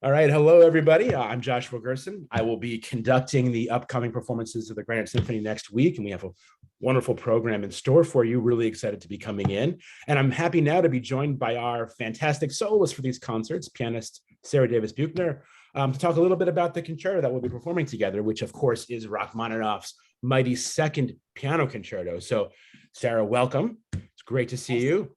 All right. Hello, everybody. I'm Joshua Gersen. I will be conducting the upcoming performances of the Greenwich Symphony next week, and we have a wonderful program in store for you. Really excited to be coming in. And I'm happy now to be joined by our fantastic soloist for these concerts, pianist Sarah Davis Buechner, to talk a little bit about the concerto that we'll be performing together, which, of course, is Rachmaninoff's mighty second piano concerto. So, Sarah, welcome. It's great to see you.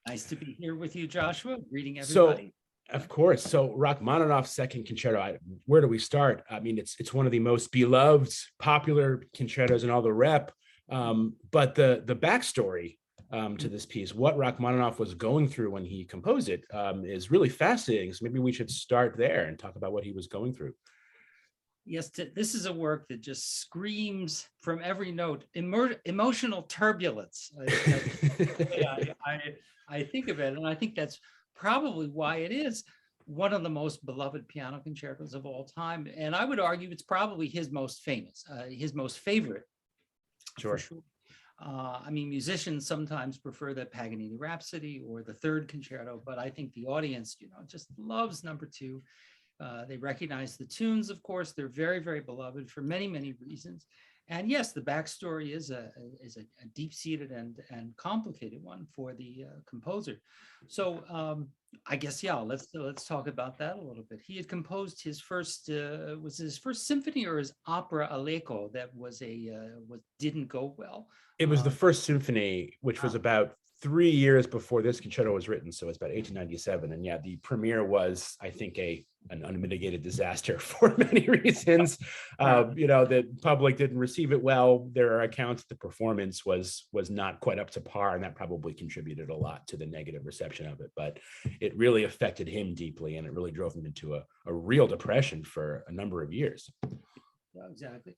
Nice to be here with you, Joshua. Greeting everybody. Of course. So Rachmaninoff's second concerto, where do we start? I mean, it's one of the most beloved, popular concertos in all the rep. But the backstory to this piece, what Rachmaninoff was going through when he composed it, is really fascinating. So maybe we should start there and talk about what he was going through. Yes, this is a work that just screams from every note, emotional turbulence. I think of it, and I think that's probably why it is one of the most beloved piano concertos of all time. And I would argue it's probably his most famous, his most favorite. Sure. For sure. I mean, musicians sometimes prefer the Paganini Rhapsody or the third concerto, but I think the audience, just loves number two. They recognize the tunes, of course. They're very, very beloved for many, many reasons. And yes, the backstory is a deep-seated and complicated one for the composer. So I guess, yeah, let's talk about that a little bit. He had composed his first, was his first symphony or his opera Allegro that didn't go well. It was the first symphony, which was about 3 years before this concerto was written. So it's about 1897. And yeah, the premiere was, I think, an unmitigated disaster for many reasons. The public didn't receive it well. There are accounts the performance was not quite up to par, and that probably contributed a lot to the negative reception of it. But it really affected him deeply, and it really drove him into a real depression for a number of years. Yeah, exactly.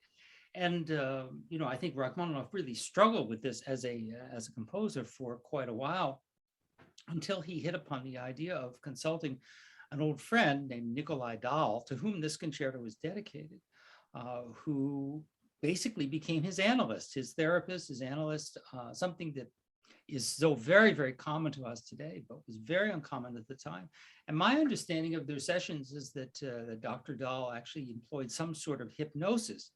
And I think Rachmaninoff really struggled with this as a composer for quite a while, until he hit upon the idea of consulting an old friend named Nikolai Dahl, to whom this concerto was dedicated, who basically became his analyst, his therapist, his analyst, something that is so very, very common to us today, but was very uncommon at the time. And my understanding of their sessions is that Dr. Dahl actually employed some sort of hypnosis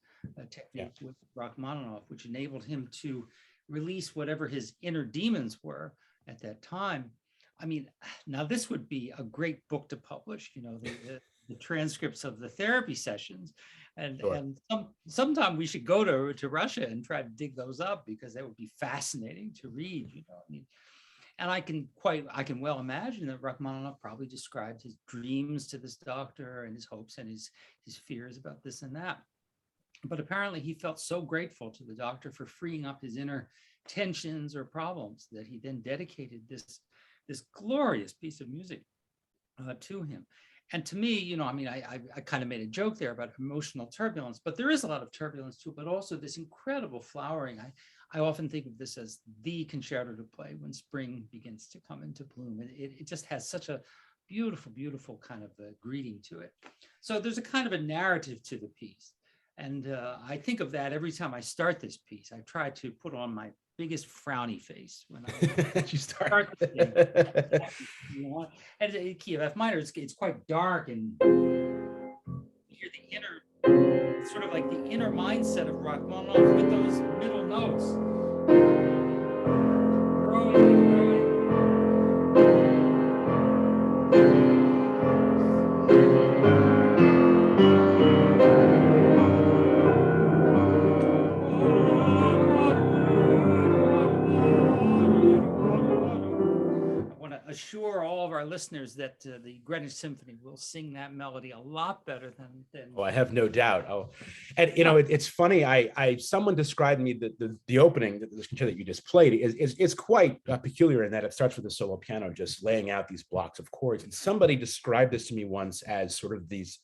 technique with Rachmaninoff, which enabled him to release whatever his inner demons were at that time. I mean, now this would be a great book to publish, the transcripts of the therapy sessions. And, Sure. and sometime we should go to Russia and try to dig those up, because that would be fascinating to read, I mean, and I can well imagine that Rachmaninoff probably described his dreams to this doctor, and his hopes and his fears about this and that. But apparently he felt so grateful to the doctor for freeing up his inner tensions or problems that he then dedicated this glorious piece of music to him. And to me, I kind of made a joke there about emotional turbulence, but there is a lot of turbulence too, but also this incredible flowering. I often think of this as the concerto to play when spring begins to come into bloom. It just has such a beautiful, beautiful kind of a greeting to it. So there's a kind of a narrative to the piece. And I think of that every time I start this piece. I try to put on my biggest frowny face when I You start. And the key of F minor, it's quite dark, and you hear the inner, sort of like the inner mindset of Rachmaninoff with those middle notes. Growing. Assure all of our listeners that the Greenwich Symphony will sing that melody a lot better than. Oh, I have no doubt. Oh, and it's funny. Someone described me the opening, the concerto that you just played is quite peculiar in that it starts with a solo piano just laying out these blocks of chords. And somebody described this to me once as sort of these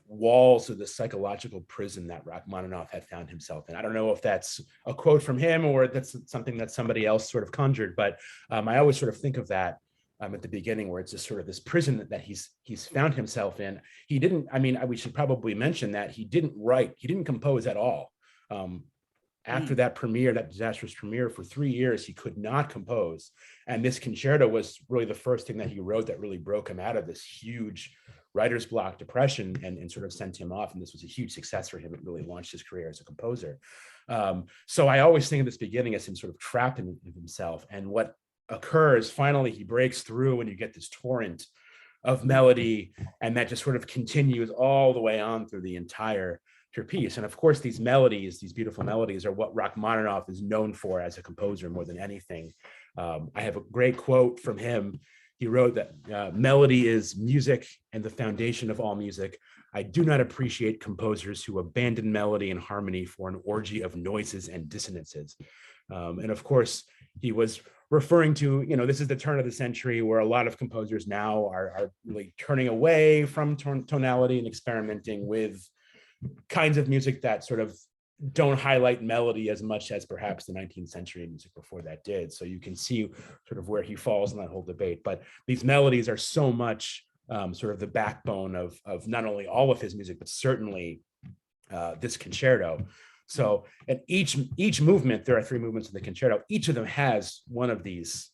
walls of the psychological prison that Rachmaninoff had found himself in. I don't know if that's a quote from him or that's something that somebody else sort of conjured, but I always sort of think of that at the beginning, where it's just sort of this prison that he's found himself in. He didn't, we should probably mention that he didn't compose at all. After that disastrous premiere, for 3 years, he could not compose. And this concerto was really the first thing that he wrote that really broke him out of this huge writer's block, depression, and sort of sent him off. And this was a huge success for him. It really launched his career as a composer. So I always think of this beginning as him sort of trapped in himself. And what occurs, finally, he breaks through and you get this torrent of melody, and that just sort of continues all the way on through the entire piece. And of course, these melodies, these beautiful melodies, are what Rachmaninoff is known for as a composer more than anything. I have a great quote from him. He wrote that melody is music and the foundation of all music. I do not appreciate composers who abandon melody and harmony for an orgy of noises and dissonances. And of course, he was referring to, this is the turn of the century where a lot of composers now are really turning away from tonality and experimenting with kinds of music that sort of don't highlight melody as much as perhaps the 19th century music before that did. So you can see sort of where he falls in that whole debate. But these melodies are so much sort of the backbone of not only all of his music, but certainly this concerto. So at each movement, there are 3 movements of the concerto. Each of them has one of these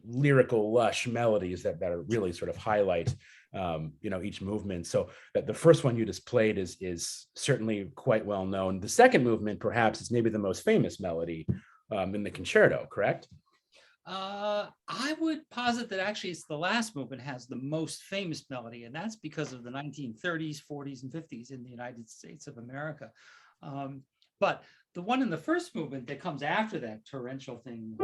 lyrical, lush melodies that are really sort of highlight each movement. So that the first one you just played is certainly quite well known. The second movement, perhaps, is maybe the most famous melody in the concerto, correct? I would posit that actually it's the last movement has the most famous melody, and that's because of the 1930s, 40s, and 50s in the United States of America. But the one in the first movement that comes after that torrential thing.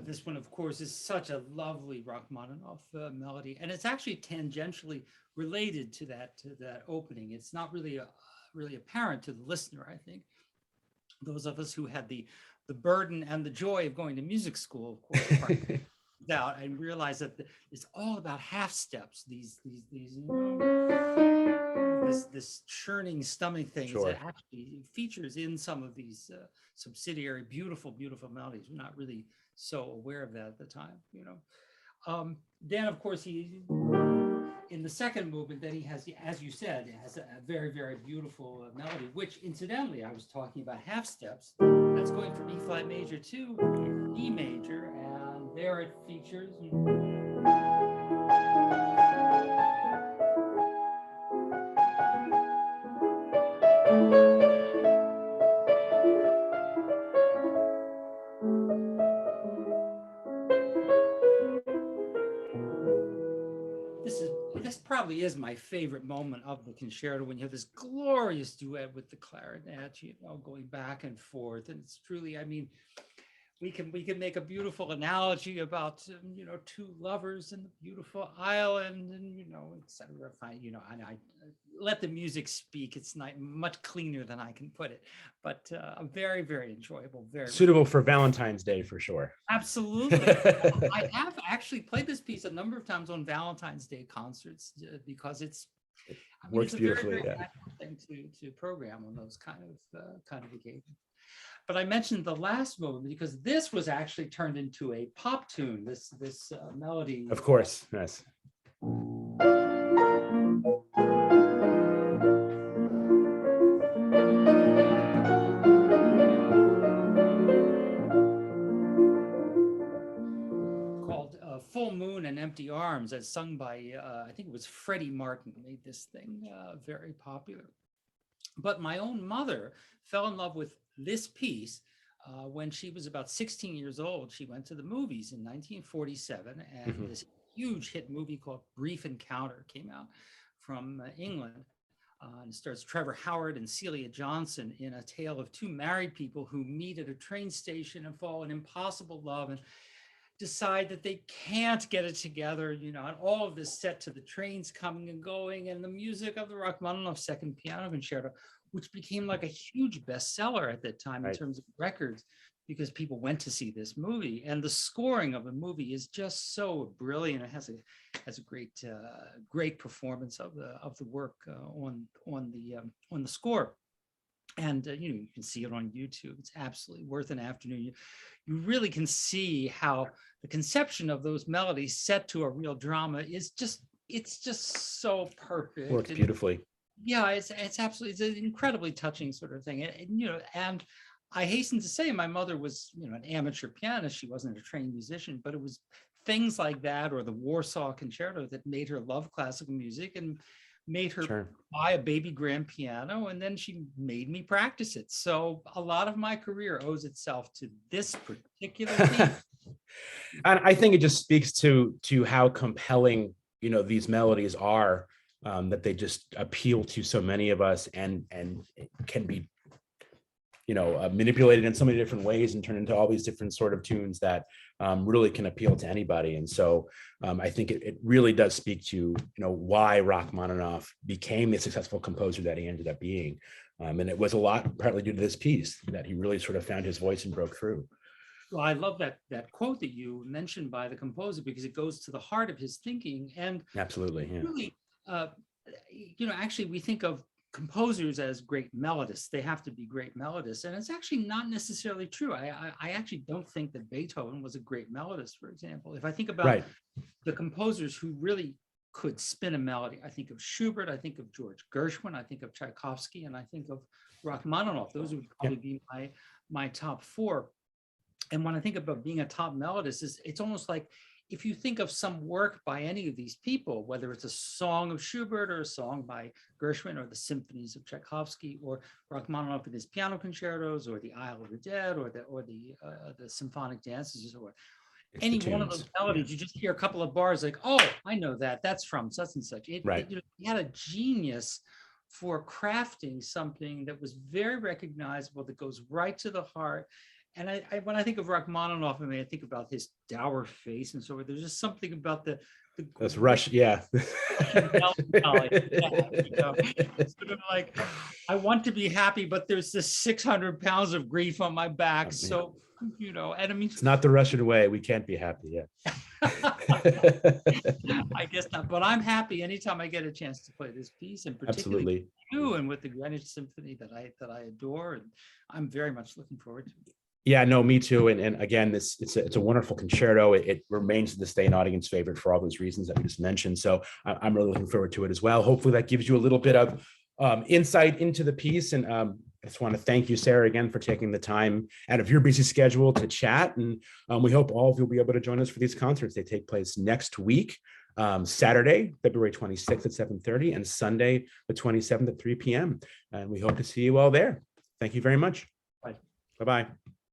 This one, of course, is such a lovely Rachmaninoff melody, and it's actually tangentially related to that opening. It's not really really apparent to the listener, I think. Those of us who had the burden and the joy of going to music school, of course, out and realize that it's all about half steps. This churning stomach thing Sure. that actually features in some of these subsidiary beautiful melodies. We're not really so aware of that at the time, Then, of course, in the second movement, then he has, as you said, it has a very, very beautiful melody, which incidentally, I was talking about half steps. That's going from E flat major to E major, and there it features. This probably is my favorite moment of the concerto, when you have this glorious duet with the clarinet, going back and forth. And it's truly, I mean, we can make a beautiful analogy about, 2 lovers in the beautiful island, and, et cetera. And I let the music speak. It's not much cleaner than I can put it, but very, very enjoyable. Very suitable for Valentine's Day for sure. Absolutely. I have actually played this piece a number of times on Valentine's Day concerts because it's works a beautifully. very, very natural thing to program on those kind of occasions. But I mentioned the last movement because this was actually turned into a pop tune. This melody. Of course, yes. Called Full Moon and Empty Arms, as sung by, I think it was Freddie Martin, made this thing very popular. But my own mother fell in love with this piece when she was about 16 years old. She went to the movies in 1947, and this huge hit movie called Brief Encounter came out from England. And it stars Trevor Howard and Celia Johnson in a tale of 2 married people who meet at a train station and fall in impossible love and decide that they can't get it together, and all of this set to the trains coming and going and the music of the Rachmaninoff Second Piano Concerto, which became like a huge bestseller at that time in terms of records, because people went to see this movie. And the scoring of the movie is just so brilliant. It has a great performance of the work on the score. And you can see it on YouTube. It's absolutely worth an afternoon. You really can see how the conception of those melodies set to a real drama is just, it's just so perfect. Works beautifully. Yeah, it's absolutely, it's an incredibly touching sort of thing. And I hasten to say my mother was, an amateur pianist. She wasn't a trained musician, but it was things like that, or the Warsaw Concerto, that made her love classical music and made her buy a baby grand piano, and then she made me practice it. So a lot of my career owes itself to this particular theme. And I think it just speaks to how compelling, these melodies are, that they just appeal to so many of us, and can be, manipulated in so many different ways and turned into all these different sort of tunes that really can appeal to anybody. And so I think it really does speak to, why Rachmaninoff became the successful composer that he ended up being. And it was a lot partly due to this piece that he really sort of found his voice and broke through. Well, I love that quote that you mentioned by the composer, because it goes to the heart of his thinking. And absolutely, yeah. Really, actually we think of composers as great melodists. They have to be great melodists, and it's actually not necessarily true. I actually don't think that Beethoven was a great melodist, for example. If I think about the composers who really could spin a melody, I think of Schubert, I think of George Gershwin, I think of Tchaikovsky, and I think of Rachmaninoff. Those would probably be my top four. And when I think about being a top melodist, it's almost like, if you think of some work by any of these people, whether it's a song of Schubert or a song by Gershwin, or the symphonies of Tchaikovsky, or Rachmaninoff with his piano concertos, or the Isle of the Dead, or the symphonic dances, or any one of those melodies, you just hear a couple of bars like, oh, I know that, that's from such and such. He had a genius for crafting something that was very recognizable, that goes right to the heart. And when I think of Rachmaninoff, I think about his dour face and so forth. There's just something about that's Russian, yeah. Melancholy. Sort of like, I want to be happy, but there's this 600 pounds of grief on my back. So, and I mean, it's not the Russian way. We can't be happy, yeah. I guess not, but I'm happy anytime I get a chance to play this piece, and particularly with you and with the Greenwich Symphony that I adore, and I'm very much looking forward to it. Yeah, no, me too. And again, it's a wonderful concerto. It remains to this day an audience favorite for all those reasons that we just mentioned. So I'm really looking forward to it as well. Hopefully that gives you a little bit of insight into the piece. And I just want to thank you, Sarah, again, for taking the time out of your busy schedule to chat. And we hope all of you will be able to join us for these concerts. They take place next week, Saturday, February 26th at 7:30, and Sunday, the 27th at 3 p.m. And we hope to see you all there. Thank you very much. Bye. Bye-bye.